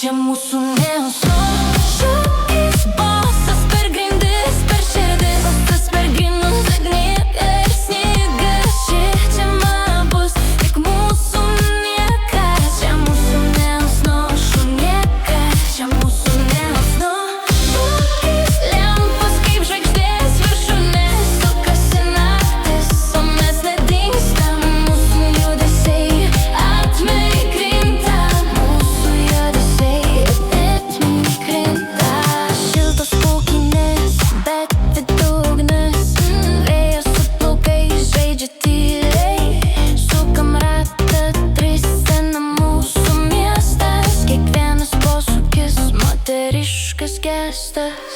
čia mūsų neustos. Šūkis bosas per grindis, per širdis, tas merginos agnietė ir sniegas. Šiečiama bus tik mūsų niekas, čia mūsų neustos, niekas, čia mūsų neustos. Šūkis lempos kaip žvaigždės viršūnės, sukasi naktis, o mes nedingstam. Mūsų judesiai atmeri krinta, mūsų judesiai atmeri krinta. Šiltos plaukinės, bet vidų ugnis, vėjas su plaukais žaidžia tyliai. Sukam ratą, trisena mūsų miestas, kiekvienas posūkis moteriškas gestas.